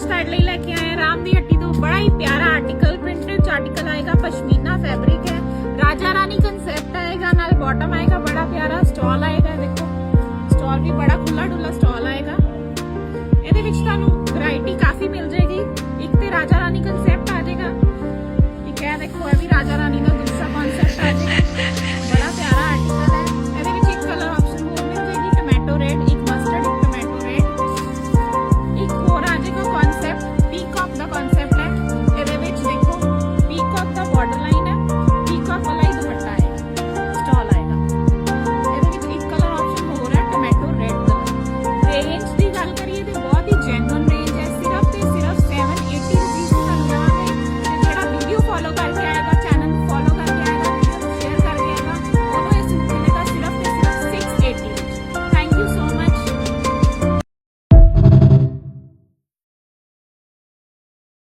ਤੁਹਾਡੇ ਲਈ ਲੈ ਕੇ ਆਏ ਹਾਂ ਰਾਮ ਦੀ ਹੱਟੀ ਤੋਂ ਬੜਾ ਹੀ ਪਿਆਰਾ ਆਰਟੀਕਲ ਪ੍ਰਿੰਟਡ ਆਰਟੀਕਲ ਆਏਗਾ ਪਸ਼ਮੀਨਾ फैब्रिक है राजा रानी कंसेप्ट आएगा नाल बॉटम आएगा बड़ा प्यारा स्टॉल आएगा देखो स्टॉल भी बड़ा खुला डुला स्टॉल आएगा